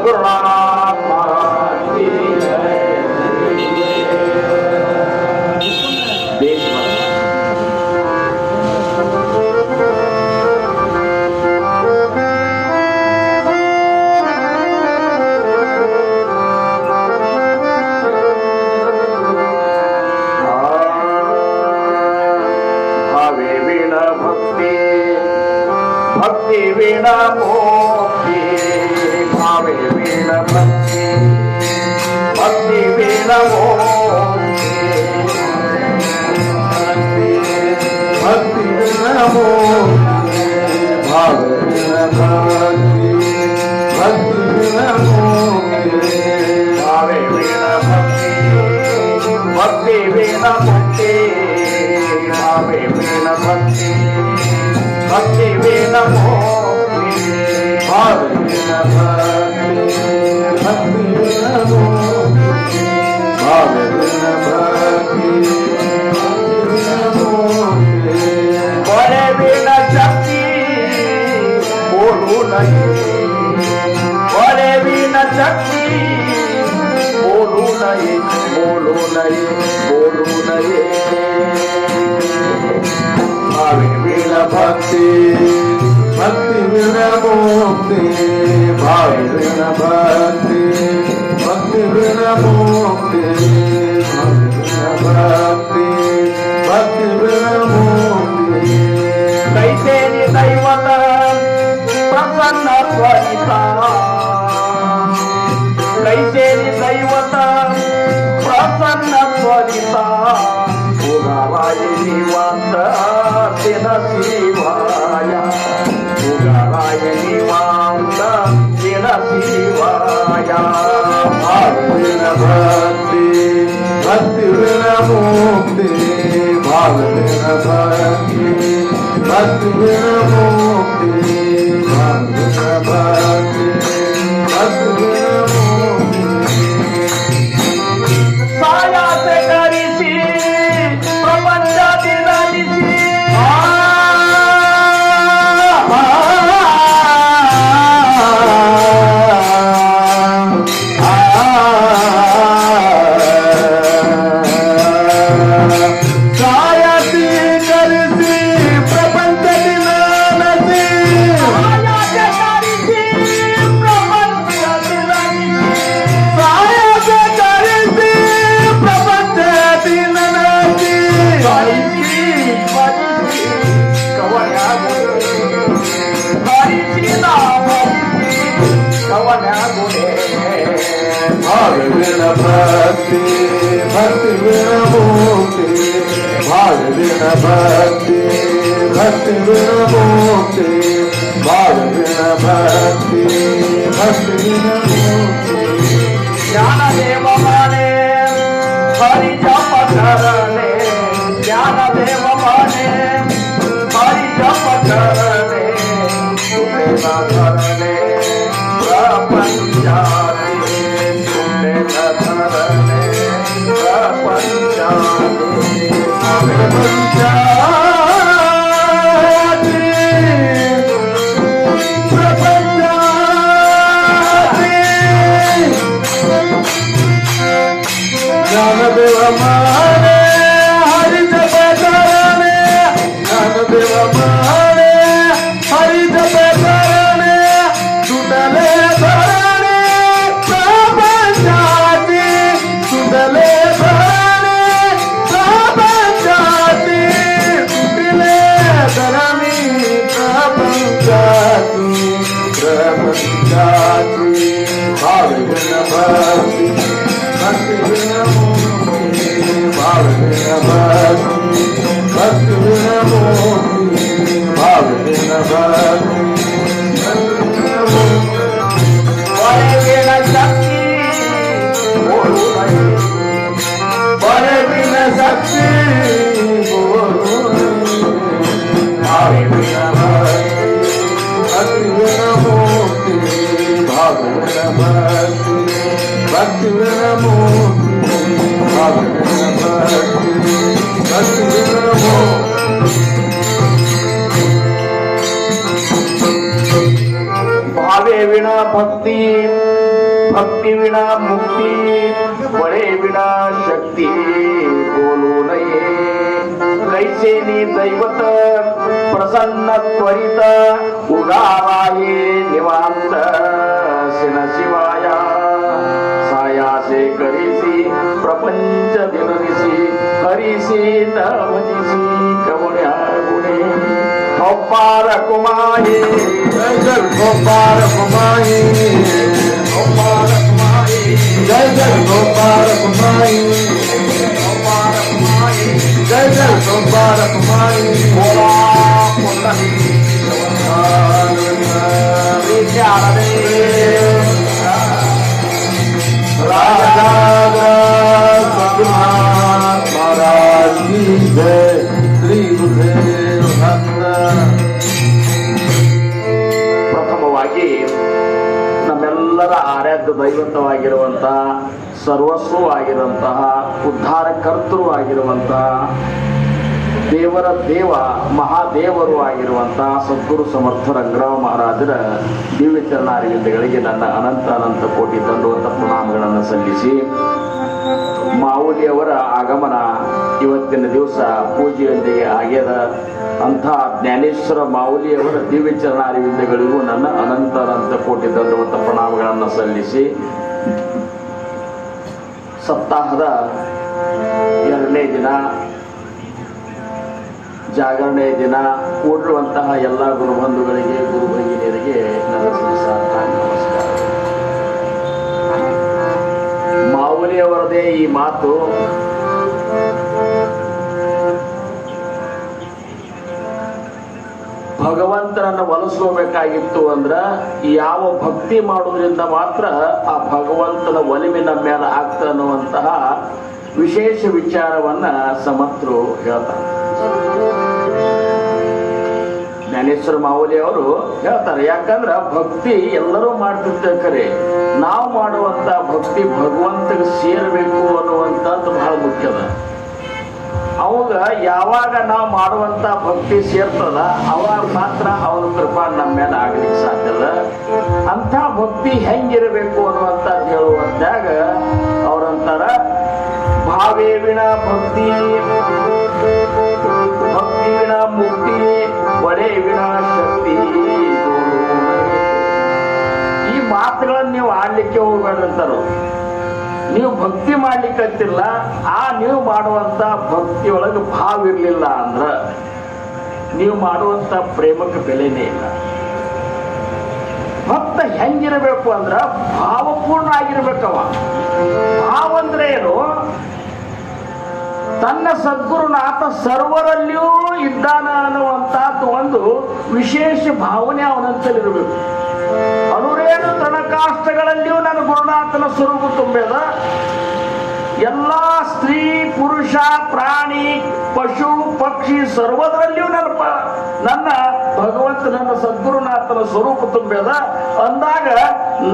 सद्गुरुनाथ महाराज की जय। देशभक्त भावे वीणा भक्ति भक्ति वीणा मोक्ति भावे वीणा भक्ति भक्ति वीणा मोक्ति भक्ति वीणा मोक्ति भावे वीणा भक्ति भक्ति वीणा मोक्ति भावे वीणा भक्ति भक्ति वीणा मोक्ति भावे वीणा भक्ति भक्ति वीणा मोक्ति भावे वीणा भक्ति भक्ति वीणा मोक्ति भावे वीणा भक्ति बोले वीणा शक्ति बोलू नहीं बोले वीणा शक्ति बोलू नहीं बोलू नहीं बोलू नहीं भावे वीणा भक्ति भक्ति वीणा मोक्ति भावे वीणा भक्ति भक्ति वीणा मोक्ति भक्ति भक्ति वीणा मोक्ति कैसे दैवत प्रसन्न स्वरिता कैसे दैवत प्रसन्न स्वरिता उगावाय निवांत तेन शिवाय उगावाय निवांत तेन शिवाय भावे वीणा भक्ति भक्ति वीणा मोक्ति भावे वीणा भक्ति भक्ति वीणा मोक्ति भावे वीणा भक्ति भक्ति वीणा मोक्ति साया से करीसी प्रपंच दिनानिसी भावे वीणा भक्ति भक्ति वीणा मोक्ति भावे वीणा भक्ति भक्ति वीणा मोक्ति भावे वीणा भक्ति भक्ति वीणा मोक्ति ज्ञान देव माने हरि जप करने ज्ञान देव माने हरि जप करने सुखेला करने प्रपंचारे ज्ञानदेव माने हरि जप करने ज्ञानदेव माने हरि जप करने सुटले धरणे प्रपंचाती सुटले धरणे प्रपंचाती सुटले धरणी प्रपंचाती प्रपंचाती भावे वीणा भक्ति भक्ति वीणा मोक्ति भावे वीणा भक्ति भक्ति वीणा मोक्ति भावे वीणा भक्ति बोले वीणा शक्ति बोलू नहीं बोले वीणा शक्ति बोलू नहीं भावे वीणा भक्ति भक्ति वीणा मोक्ति भावे वीणा भक्ति भक्ति वीणा मोक्ति भावे वीणा भक्ति भक्ति वीणा मोक्ति भावे वीणा भक्ति भक्ति विना मुक्ति बळे विना शक्ती बोलू नये कैसे नी दैवत प्रसन्न त्वरित उगाराये निवांत सिन शिवाया सायासे करीसी प्रपंच दिनदिसी हरिसी तमदिसी कवड्या गुणे गोपार कुमारी जय जय गोपार कुमारी गोपार कुमारी जय जय गोपार कुमारी गोपार कुमारी जय जय गोपार कुमारी बोला पुंडली राजा महाराज की जय श्री गुरुदेव भक्त ಪ್ರಥಮವಾಗಿ ನಮ್ಮೆಲ್ಲರ ಆರಾಧ್ಯ ದೈವತ್ವವಾಗಿರುವಂತಹ ಸರ್ವಸ್ವವಾಗಿರುವಂತಹ ಉದ್ಧಾರಕರ್ತರು ಆಗಿರುವಂತಹ ದೇವರ ದೇವ ಮಹಾದೇವರು ಆಗಿರುವಂತಹ ಸದ್ಗುರು ಸಮರ್ಥ ರಂಗರಾವ್ ಮಹಾರಾಜರ ದಿವ್ಯ ಚರಣಾರವಿಂದಗಳಿಗೆ ನನ್ನ ಅನಂತ ಅನಂತ ಕೋಟಿ ದಂಡವಂತ ಪ್ರಣಾಮಗಳನ್ನು ಸಲ್ಲಿಸಿ ಮಾವುಲಿಯವರ ಆಗಮನ ಇವತ್ತಿನ ದಿವಸ ಪೂಜೆಯೊಂದಿಗೆ ಆಗ್ಯದ ಅಂಥ ಜ್ಞಾನೇಶ್ವರ ಮಾವುಲಿಯವರ ದಿವ್ಯ ಚರಣಾರವಿಂದಗಳಿಗೂ ನನ್ನ ಅನಂತ ಅನಂತ ಕೋಟಿ ದಂಡವಂತ ಪ್ರಣಾಮಗಳನ್ನು ಸಲ್ಲಿಸಿ ಸಪ್ತಾಹದ 2ನೇ ದಿನ ಜಾಗರಣೆ ದಿನ ಕೂಡಿರುವಂತಹ ಎಲ್ಲ ಗುರುಬಂಧುಗಳಿಗೆ ಗುರು ಭಗಿನಿಯರಿಗೆ ನನ್ನ ನಮಸ್ಕಾರ. ಮಾವುಲಿಯವರದೇ ಈ ಮಾತು ಭಗವಂತನನ್ನು ಒಲಿಸ್ಕೋಬೇಕಾಗಿತ್ತು ಅಂದ್ರ ಯಾವ ಭಕ್ತಿ ಮಾಡೋದ್ರಿಂದ ಮಾತ್ರ ಆ ಭಗವಂತನ ಒಲಿಮೆ ನಮ್ಮ ಮೇಲೆ ಆಗ್ತ ಅನ್ನುವಂತಹ ವಿಶೇಷ ವಿಚಾರವನ್ನ ಸಮರ್ಥರು ಹೇಳ್ತಾರೆ. ಜ್ಞಾನೇಶ್ವರ ಮಾವುಲಿ ಅವರು ಹೇಳ್ತಾರೆ, ಯಾಕಂದ್ರ ಭಕ್ತಿ ಎಲ್ಲರೂ ಮಾಡ್ತಿರ್ತೇವೆ, ಖರೆ ನಾವು ಮಾಡುವಂತ ಭಕ್ತಿ ಭಗವಂತಗೆ ಸೇರಬೇಕು ಅನ್ನುವಂಥದ್ದು ಬಹಳ ಮುಖ್ಯದ. ಅವಾಗ ಯಾವಾಗ ನಾವು ಮಾಡುವಂತ ಭಕ್ತಿ ಸೇರ್ತದ ಅವಾಗ ಮಾತ್ರ ಅವನ ಕೃಪಾ ನಮ್ಮ ಮೇಲೆ ಆಗ್ಲಿಕ್ಕೆ ಸಾಧ್ಯದ. ಅಂತ ಭಕ್ತಿ ಹೆಂಗಿರಬೇಕು ಅನ್ನುವಂಥದ್ದು ಹೇಳುವಂತಾಗ ಅವ್ರಂತಾರ, ಭಾವೇ ವಿಣ ಭಕ್ತಿ ಭಕ್ತಿ ವಿಣ ಮುಕ್ತಿ ಬಳೆ ವಿಣ ಶಕ್ತಿ. ಈ ಮಾತುಗಳನ್ನು ನೀವು ಆಡ್ಲಿಕ್ಕೆ ಹೋಗ್ಬೇಡ್ರಂತಾರು. ನೀವು ಭಕ್ತಿ ಮಾಡ್ಲಿಕ್ಕಂತಿಲ್ಲ, ನೀವು ಮಾಡುವಂತ ಭಕ್ತಿಯೊಳಗೆ ಭಾವ ಇರ್ಲಿಲ್ಲ ಅಂದ್ರ ನೀವು ಮಾಡುವಂತ ಪ್ರೇಮಕ್ಕೆ ಬೆಲೆನೇ ಇಲ್ಲ. ಭಕ್ತ ಹೆಂಗಿರಬೇಕು ಅಂದ್ರ ಭಾವಪೂರ್ಣ ಆಗಿರ್ಬೇಕವ. ಭಾವ ಅಂದ್ರೆ ಏನು? ತನ್ನ ಸದ್ಗುರುನಾಥ ಸರ್ವರಲ್ಲಿಯೂ ಇದ್ದಾನ ಅನ್ನುವಂತಹದ್ದು ಒಂದು ವಿಶೇಷ ಭಾವನೆ ಅವನಂತಲ್ಲಿರಬೇಕು. ಅನುರೇನು ತನಕಾಷ್ಟಗಳಲ್ಲಿಯೂ ನನ್ನ ಗುರುನಾಥನ ಸ್ವರೂಪ ತುಂಬೇದ. ಎಲ್ಲ ಸ್ತ್ರೀ ಪುರುಷ ಪ್ರಾಣಿ ಪಶು ಪಕ್ಷಿ ಸರ್ವದರಲ್ಲಿಯೂ ನನ್ನ ಭಗವಂತ ನನ್ನ ಸದ್ಗುರುನಾಥನ ಸ್ವರೂಪ ತುಂಬೇದ ಅಂದಾಗ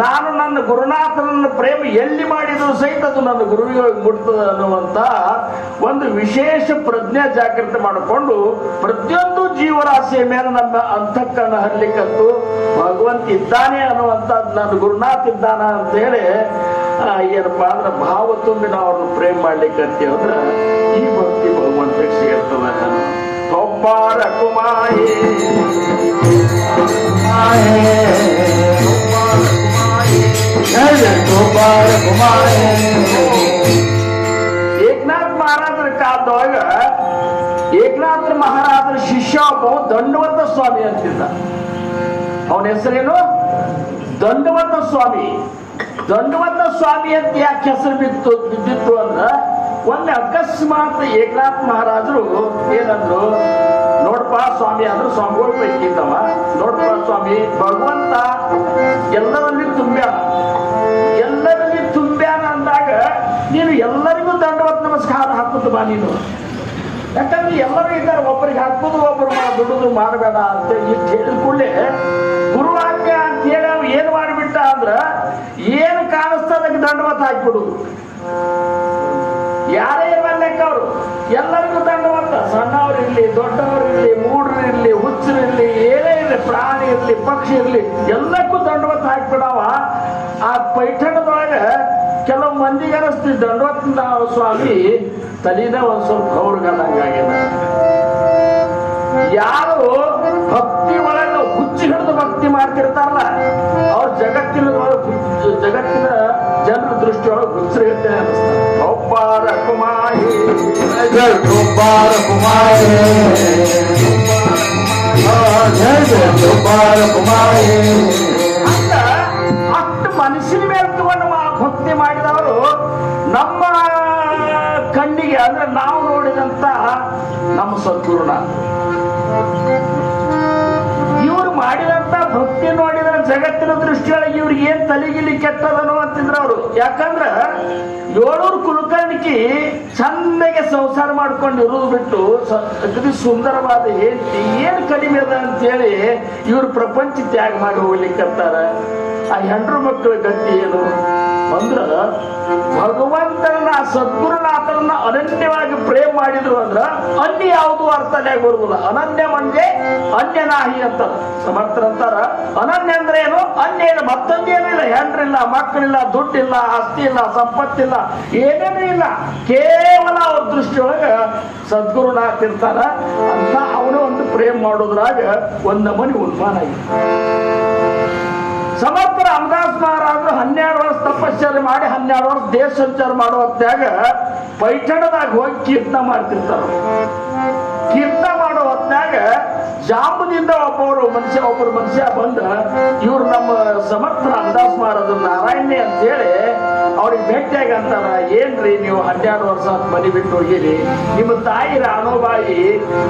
ನಾನು ನನ್ನ ಗುರುನಾಥನನ್ನ ಪ್ರೇಮ ಎಲ್ಲಿ ಮಾಡಿದ್ರು ಸಹಿತ ಅದು ನನ್ನ ಗುರುವಿಗೆ ಮುಟ್ತದ ಅನ್ನುವಂತ ಒಂದು ವಿಶೇಷ ಪ್ರಜ್ಞೆ ಜಾಗೃತಿ ಮಾಡಿಕೊಂಡು ಪ್ರತಿಯೊಂದು ಜೀವರಾಶಿಯ ಮೇಲೆ ನಮ್ಮ ಅಂತಃಕರಣ ಹರ್ಲಿಕ್ಕಂತೂ ಭಗವಂತ ಇದ್ದಾನೆ ಅನ್ನುವಂಥದ್ದು ನನ್ನ ಗುರುನಾಥ ಇದ್ದಾನ ಅಂತ ಹೇಳಿ ಏನಪ್ಪಾ ಅಂದ್ರೆ ಭಾವ ತುಂಬಿ ನಾವು ಅವ್ರನ್ನ ಪ್ರೇಮ ಮಾಡ್ಲಿಕ್ಕೆ ಅಂತ ಹೇಳಿದ್ರೆ ಈ ಭಕ್ತಿ ಭಗವಂತಕ್ಕೆ ಸೇರ್ತದ. ಒಬ್ಬಾರ ಕುಮಾಯಿ ಏಕನಾಥ ಮಹಾರಾಜರ ಕಾಲದೊಳಗ ಏಕನಾಥ ಮಹಾರಾಜರ ಶಿಷ್ಯ ಒಬ್ಬ ದಂಡವತ ಸ್ವಾಮಿ ಅಂತಿದ್ದ. ಅವನ ಹೆಸರೇನು? ದಂಡವತ ಸ್ವಾಮಿ. ದಂಡವತ ಸ್ವಾಮಿ ಅಂತ ಯಾಕೆ ಹೆಸರು ಬಿದ್ದಿತ್ತು ಅಂದ್ರ ಒಮ್ಮೆ ಅಕಸ್ಮಾತ್ ಏಕನಾಥ ಮಹಾರಾಜರು ಏನಂದ್ರು, ನೋಡಪ್ಪ ಸ್ವಾಮಿ ಅಂದ್ರು ಸ್ವಾಮಿಗಳು ಪೈಕಿದ್ದವ, ನೋಡಪ್ಪ ಸ್ವಾಮಿ ಭಗವಂತ ಎಲ್ಲರಲ್ಲಿ ತುಂಬ್ಯಾನ ಅಂದಾಗ ನೀನು ಎಲ್ಲರಿಗೂ ದಂಡವತ್ ನಮಸ್ಕಾರ ಹಾಕುತ್ತ ಬಾ ನೀನು. ಯಾಕಂದ್ರೆ ಎಲ್ಲರೂ ಇದ್ದಾರೆ, ಒಬ್ಬರಿಗೆ ಹಾಕುದು ಒಬ್ಬರು ದುಡುದು ಮಾಡಬೇಡ ಅಂತ ಇಷ್ಟು ಹೇಳಿದ ಕೂಡಲೇ ಗುರುವಾಕ್ಯ ಅಂತ ಹೇಳಿ ಅವ್ ಏನ್ ಮಾಡಿಬಿಟ್ಟ ಅಂದ್ರ ಏನು ಕಾಣಿಸ್ತದಕ್ಕೆ ದಂಡವತ್ ಹಾಕಿಬಿಡುದು. ಯಾರೇ ಇರ್ಬೇಕು ಅವರು ಎಲ್ಲರಿಗೂ ದಂಡವತ್ತ, ಸಣ್ಣವ್ರಿರ್ಲಿ ದೊಡ್ಡವರಿರ್ಲಿ ಮೂಢರಿರ್ಲಿ ಹುಚ್ಚರಿರ್ಲಿ ಏನೇ ಇರಲಿ ಪ್ರಾಣಿ ಇರ್ಲಿ ಪಕ್ಷಿ ಇರ್ಲಿ ಎಲ್ಲಕ್ಕೂ ದಂಡವತ್ತ ಹಾಕ್ಬಿಡವ. ಆ ಪೈಠಣದೊಳಗ ಕೆಲವು ಮಂದಿಗೆ ಅನಿಸ್ತು ದಂಡವತ್ತ ಸ್ವಾಮಿ ತಲಿನ ಒಂದ್ ಸ್ವಲ್ಪ ಗೌರಗಂಗಾಗ್ಯದ. ಯಾರು ಭಕ್ತಿ ಒಳಗ ಹುಚ್ಚಿ ಹಿಡಿದು ಭಕ್ತಿ ಮಾಡ್ತಿರ್ತಾರಲ್ಲ ಅವ್ರ ಜಗತ್ತಿನ ಜನರ ದೃಷ್ಟಿಯೊಳಗೆ ಹುಚ್ಚರಿರುತ್ತೆ ಅನಿಸ್ತಾರೆ. ಒಬ್ಬಾರ ಕುಮಾರಿ ಒಬ್ಬಾರ ಕುಮಾರಿ ಅಂತ ಅಷ್ಟು ಮನಸ್ಸಿನ ಮೇಲೆ ತಗೊಂಡು ಭಕ್ತಿ ಮಾಡಿದವರು ನಮ್ಮ ಕಣ್ಣಿಗೆ ಅಂದ್ರೆ ನಾವು ನೋಡಿದಂತ ನಮ್ಮ ಸದ್ಗುರುನಾಥ ಇವ್ರು ಮಾಡಿದಂತ ಭಕ್ತಿ ನೋಡಿದ್ರೆ ಜಗತ್ತಿನ ದೃಷ್ಟಿಯೊಳಗೆ ಇವ್ರಿಗೆ ಏನ್ ತಲೆಗಿಲಿ ಕೆಟ್ಟದನು ಅಂತಿದ್ರು ಅವರು. ಯಾಕಂದ್ರ 700 ಕುಲಕರ್ಣಿಕಿ ಚಂದಗೆ ಸಂಸಾರ ಮಾಡ್ಕೊಂಡು ಇರೋದು ಬಿಟ್ಟು ಅಗದಿ ಸುಂದರವಾದ ಹೆಂಡತಿ ಏನ್ ಕಡಿಮೆ ಅದ ಅಂತೇಳಿ ಇವ್ರು ಪ್ರಪಂಚ ತ್ಯಾಗ ಮಾಡಿ ಹೋಗ್ಲಿಕ್ಕಂತಾರ. ಆ ಹೆಂಡ್ರು ಮಕ್ಕಳ ಗತಿ ಏನು ಅಂದ್ರ ಭಗವಂತನ ಸದ್ಗುರುನಾಥರನ್ನ ಅನನ್ಯವಾಗಿ ಪ್ರೇಮ ಮಾಡಿದ್ರು ಅಂದ್ರ ಅನ್ಯ ಯಾವುದು ಅರ್ಥನೇ ಬರುದಿಲ್ಲ. ಅನನ್ಯ ಮಂಜೆ ಅನ್ಯನಾಹಿ ಅಂತ ಸಮರ್ಥರಂತಾರ. ಅನನ್ಯ ಅಂದ್ರೆ ಏನು? ಅನ್ಯ ಇಲ್ಲ, ಮತ್ತೊಂದೇನು ಇಲ್ಲ. ಹೆಂಡ್ರಿಲ್ಲ, ಮಕ್ಕಳಿಲ್ಲ, ದುಡ್ಡಿಲ್ಲ, ಆಸ್ತಿ ಇಲ್ಲ, ಸಂಪತ್ತಿಲ್ಲ, ಏನೇನೂ ಇಲ್ಲ. ಕೇವಲ ಅವ್ರ ದೃಷ್ಟಿಯೊಳಗ ಸದ್ಗುರುನಾಥ ಇರ್ತಾರ ಅಂತ ಅವನು ಒಂದು ಪ್ರೇಮ ಮಾಡೋದ್ರಾಗ ಒಂದ್ ನಮನಿ ಉನ್ಮಾನ ಆಗಿದೆ. ಸಮರ್ಥ ರಾಮದಾಸ್ ಮಹಾರಾಜರು 12 ವರ್ಷ ತಪಶ್ಚರ್ಯ ಮಾಡಿ 12 ವರ್ಷ ದೇಶ ಸಂಚಾರ ಮಾಡೋ ಹೊತ್ನ್ಯಾಗ ಪೈಠಣದಾಗ ಹೋಗಿ ಕೀರ್ತನ ಮಾಡ್ತಿರ್ತಾರ. ಕೀರ್ತನ ಮಾಡೋ ಹೊತ್ನ್ಯಾಗ ಜಾಂಬದಿಂದ ಒಬ್ಬರು ಮನುಷ್ಯ ಬಂದ ಇವ್ರು ನಮ್ಮ ಸಮರ್ಥ ರಾಮದಾಸ್ ಮಹಾರಾಜರು ನಾರಾಯಣೆ ಅಂತೇಳಿ ಅವ್ರಿಗೆ ಭೇಟಿಯಾಗಿ ಅಂತಾರ, ಏನ್ರಿ ನೀವು 12 ವರ್ಷ ಮನೆ ಬಿಟ್ಟು ಹೋಗಿರಿ, ನಿಮ್ಮ ತಾಯಿ ರಾಣೋಬಾಯಿ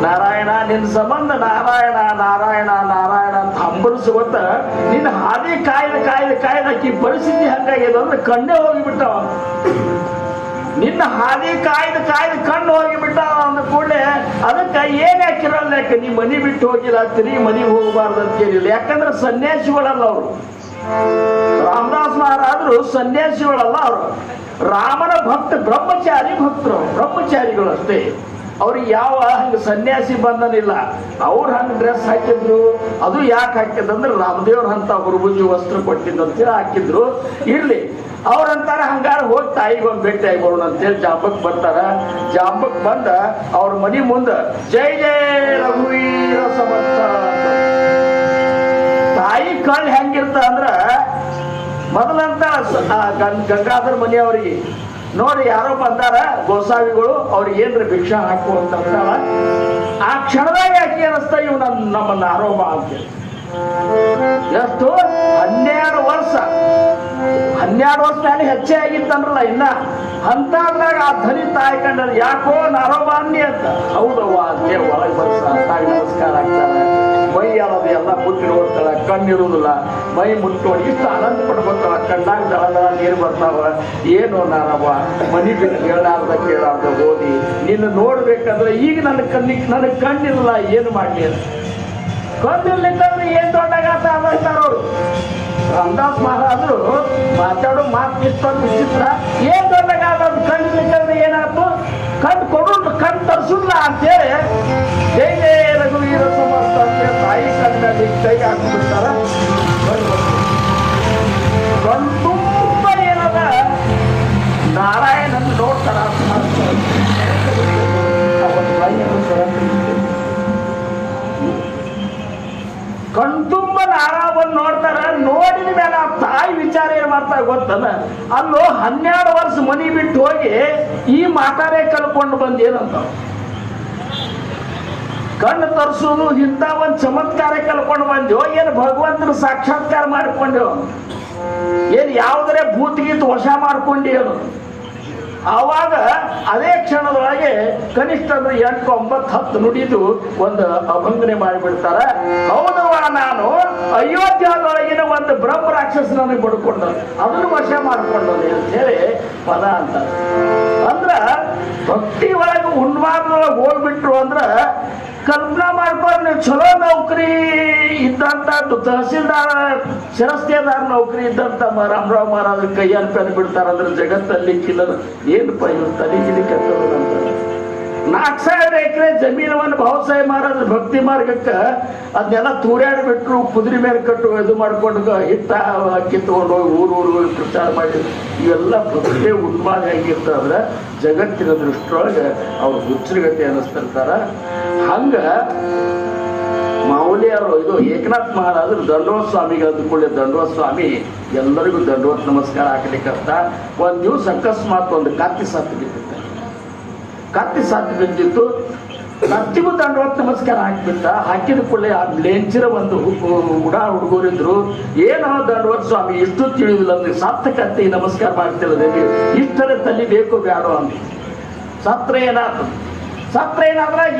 ನಾರಾಯಣ ನಿನ್ನ ಸಂಬಂಧ ನಾರಾಯಣ ನಾರಾಯಣ ನಾರಾಯಣ ಅಂತ ಹಂಬಲಿಸುವಂತ ನಿನ್ನ ಹಾದಿ ಕಾಯ್ದ ಪರಿಸ್ಥಿತಿ ಹಂಗಾಗಿದೆ ಅಂದ್ರೆ ಕಣ್ಣೇ ಹೋಗಿಬಿಟ್ಟವ. ನಿನ್ನ ಹಾದಿ ಕಾಯ್ದು ಕಣ್ಣು ಹೋಗಿಬಿಟ್ಟ ಅಂದ ಕೂಡಲೇ ಅದಕ್ಕೆ ಏನ್ ಹಾಕಿರಲ್ಲ, ಯಾಕೆ ನೀ ಮನಿ ಬಿಟ್ಟು ಹೋಗಿಲ್ಲ, ತಿರುಗಿ ಮನೆಗೆ ಹೋಗಬಾರ್ದು ಅಂತ ಕೇಳಿಲ್ಲ. ಯಾಕಂದ್ರೆ ಸನ್ಯಾಸಿಗಳಲ್ಲ ಅವರು. ರಾಮದಾಸ್ ಮಹಾರಾಜರು ಸನ್ಯಾಸಿಗಳಲ್ಲ ಅವರು. ರಾಮನ ಭಕ್ತ ಬ್ರಹ್ಮಚಾರಿಗಳು ಅಷ್ಟೇ. ಅವ್ರಿಗೆ ಯಾವ ಹಂಗ ಸನ್ಯಾಸಿ ಬಂದನಿಲ್ಲ. ಅವ್ರು ಹಂಗ ಡ್ರೆಸ್ ಹಾಕಿದ್ರು. ಅದು ಯಾಕೆ ಹಾಕಿದಂದ್ರೆ ರಾಮದೇವ್ರ ಅಂತ ಗುರುಬುಜಿ ವಸ್ತ್ರ ಕೊಟ್ಟಿದ್ದಂತೇಳಿ ಹಾಕಿದ್ರು. ಇರ್ಲಿ ಅವ್ರಂತಾರ ಹಂಗಾರ ಹೋಗಿ ತಾಯಿಗೊಂದು ಭೇಟಿ ಆಗಿಬೋಣ ಅಂತೇಳಿ ಜಾಂಬಕ್ ಬರ್ತಾರ. ಜಾಂಬಕ್ ಬಂದ ಅವ್ರ ಮನಿ ಮುಂದ ಜೈ ಜೈ ರಘುವೀರ ಸಮರ್ಥ. ತಾಯಿ ಕಣ್ ಹೆಂಗಿರ್ತ ಅಂದ್ರ ಮೊದಲಂತ ಗಂಗಾಧರ ಮನೆಯವ್ರಿಗೆ ನೋಡಿ ಯಾರೋ ಬಂದಾರ ಗೋಸಾವಿಗಳು, ಅವ್ರಿಗೆ ಏನ್ರ ಭಿಕ್ಷಾ ಹಾಕುವಂತ ಆ ಕ್ಷಣದಾಗ ಯಾಕೆ ಅನಿಸ್ತಾ ಇವ್ ನಮ್ಮನ್ನ ಆರೋಪ ಅಂತೇಳಿ. ಎಷ್ಟು 12 ವರ್ಷ ಮೇಲೆ ಹೆಚ್ಚೆ ಆಗಿತ್ತಂದ್ರಲ್ಲ ಇನ್ನ ಅಂತಾದಾಗ ಆ ಧನಿ ತಾಯಿ ಕಂಡ್ರೆ ಯಾಕೋ ನಾರೋಬಾನ್ನಿ ಅಂತ. ಹೌದವ್ವ ಅಂತೇಳಿ ಒಳಗೆ ಬರ್ಸ ತಾಯಿ ನಮಸ್ಕಾರ ಆಗ್ತಾರೆ. ಮೈ ಅಲ್ಲದು ಎಲ್ಲ ಮುಟ್ಟಿ ನೋಡ್ತಾಳ, ಕಣ್ಣಿರುವುದಿಲ್ಲ. ಮೈ ಮುಟ್ಟೋಡಿ ಇಷ್ಟು ಆನಂದ ಪಡ್ಬೋತಾಳ. ಕಣ್ಣಾಗ ದಳ ನೀರು ಬರ್ತಾವ. ಏನು ನಾನವ್ವ ಮನಿ ಬಿಟ್ಟು ಹೇಳಾರ್ದ ಕೇಳಾರ್ದ ಓದಿ ನಿನ್ನ ನೋಡ್ಬೇಕಂದ್ರೆ ಈಗ ನನಗೆ ಕಣ್ಣಿರಲ್ಲ, ಏನು ಮಾಡ್ಲಿ ಅಂತ. ಕಣ್ಣಿರ್ಲಿಕ್ಕಂದ್ರೆ ಏನ್ ದೊಡ್ಡಾಗತ್ತ ಅಂತಾರ ಅವರು. ರಾಮದಾಸ್ ಮಹಾರಾಜರು ಮಾತಾಡೋ ಮಾತು ಇಷ್ಟೊಂದು ವಿಚಿತ್ರ. ಏನ್ ದೊಡ್ಡಗಾದ ಕಣ್ಣಿರ್ಲಿಕ್ಕಂದ್ರೆ ಏನಾಯ್ತು, ಕಣ್ ತರ್ಸುಲ್ಲ ಅಂತೇಳಿ ಜೈ ಜೈ ರಘುವೀರ ಸಮರ್ಥ ಅಂತೇಳಿ ತಾಯಿ ಕಣ್ಣಲ್ಲಿ ಕೈ ಹಾಕಿಬಿಡ್ತಾರ. ಕಣ್ತುಂಬ ಏನದ ನಾರಾಯಣನ್ ನೋಡ್ತಾರ. ಕಣ್ತುಂಬ ನಾರಾಯಣನ್ ನೋಡ್ತಾರ. ನೋಡಿದ ಮೇಲೆ ಆ ತಾಯಿ ವಿಚಾರ ಏನ್ ಮಾಡ್ತಾ ಗೊತ್ತದ, ಅಲ್ಲೋ 12 ವರ್ಷ ಮನಿ ಬಿಟ್ಟು ಹೋಗಿ ಈ ಮಾತಾರೇ ಕಲ್ಕೊಂಡು ಬಂದೇನಂತ. ಕಣ್ಣು ತರಿಸೋದು ಇಂಥ ಒಂದು ಚಮತ್ಕಾರ ಕಲ್ಕೊಂಡು ಬಂದೆವು, ಏನು ಭಗವಂತನ ಸಾಕ್ಷಾತ್ಕಾರ ಮಾಡಿಕೊಂಡೆವು, ಏನು ಯಾವುದರೇ ಭೂತಗೀತ ವಶ ಮಾಡ್ಕೊಂಡೇನು. ಆವಾಗ ಅದೇ ಕ್ಷಣದೊಳಗೆ ಕನಿಷ್ಠ ಅಂದ್ರೆ 8, 9, 10 ನುಡಿದು ಒಂದು ಅಭಂಗನೆ ಮಾಡಿಬಿಡ್ತಾರ. ಹೌದವ ನಾನು ಅಯೋಧ್ಯದೊಳಗಿನ ಒಂದು ಬ್ರಹ್ಮ ರಾಕ್ಷಸ ನನಗೆ ಬಡ್ಕೊಂಡ, ಅದನ್ನು ವಶ ಮಾಡ್ಕೊಂಡನೆ ಅಂತ ಹೇಳಿ ಪದ ಅಂತಾರೆ. ಅಂದ್ರ ಭಕ್ತಿ ಒಳಗೆ ಉನ್ಮಾದದೊಳಗೆ ಹೋಗ್ಬಿಟ್ರು ಅಂದ್ರ ಕಲ್ಪನಾ ಮಾಡ್ಕೊಂಡು ನೀವು ಚಲೋ ನೌಕರಿ ಇದ್ದಂತ ತಹಸೀಲ್ದಾರ ಶಿರಸ್ತೇದಾರ ನೌಕರಿ ಇದ್ದಂತ ರಾಮರಾವ್ ಮಹಾರಾಜ್ ಕೈಯಲ್ಲಿ ಪೆನ್ ಬಿಡ್ತಾರಂದ್ರೆ ಜಗತ್ತಲ್ಲಿ ಕಿಲ್ಲದ ಏನಪ್ಪ ಇವ್ರು ತಲೆಗಿಲಿ ಕೆಟ್ಟದಂತಾರೆ. 4,000 ಎಕರೆ ಜಮೀನವನ್ನು ಭಾವಸಾಹೇಬ್ ಮಹಾರಾಜ ಭಕ್ತಿ ಮಾರ್ಗಕ್ಕೆ ಅದನ್ನೆಲ್ಲ ತೂರ್ಯಾಡ್ಬಿಟ್ರು. ಕುದುರೆ ಮೇಲೆ ಕಟ್ಟು ಇದು ಮಾಡ್ಕೊಂಡು ಹಿಟ್ಟ ಅಕ್ಕಿ ತಗೊಂಡು ಹೋಗಿ ಊರು ಹೋಗಿ ಪ್ರಚಾರ ಮಾಡಿ ಇವೆಲ್ಲ ಭಕ್ತಿ ಉನ್ಮಾದ ಹೆಂಗಿರ್ತಾದ್ರೆ ಜಗತ್ತಿನ ದೃಷ್ಟಿಯೊಳಗೆ ಅವ್ರು ಹುಚ್ಚರಿಗತಿ ಅನ್ನಿಸ್ತಿರ್ತಾರ. ಹಂಗ ಮಾವುಲಿ ಅವರು ಇದು ಏಕನಾಥ್ ಮಹಾರಾಜರು ದಂಡವತ್ ಸ್ವಾಮಿಗೆ ಅಂದುಕೊಳ್ಳಿ ದಂಡವತ್ ಸ್ವಾಮಿ ಎಲ್ಲರಿಗೂ ದಂಡವತ್ ನಮಸ್ಕಾರ ಹಾಕ್ಲಿಕ್ಕಂತ ಒಂದ್ ದಿವಸ ಅಕಸ್ಮಾತ್ ಒಂದು ಕತ್ತಿ ಸತ್ತು ಬಿದ್ದಿತ್ತು. ಕತ್ತಿಗೂ ದಂಡವತ್ ನಮಸ್ಕಾರ ಹಾಕಿಬಿಟ್ಟ. ಹಾಕಿದ ಕೂಡಲೇ ಆ ಲೇಂಚಿರ ಒಂದು ಹುಡುಗರಿದ್ರು, ಏನೋ ದಂಡವತ್ ಸ್ವಾಮಿ ಇಷ್ಟು ತಿಳಿದಿಲ್ಲ ಅಂದ್ರೆ ಸತ್ತ ಕತ್ತಿ ನಮಸ್ಕಾರ ಮಾಡ್ತಿಲ್ಲ ಇಷ್ಟರ ತಲ್ಲಿ ಬೇಕು ಬೇಡ ಅಂತ. ಸತ್ರ ಏನಾದ್ರಾಗ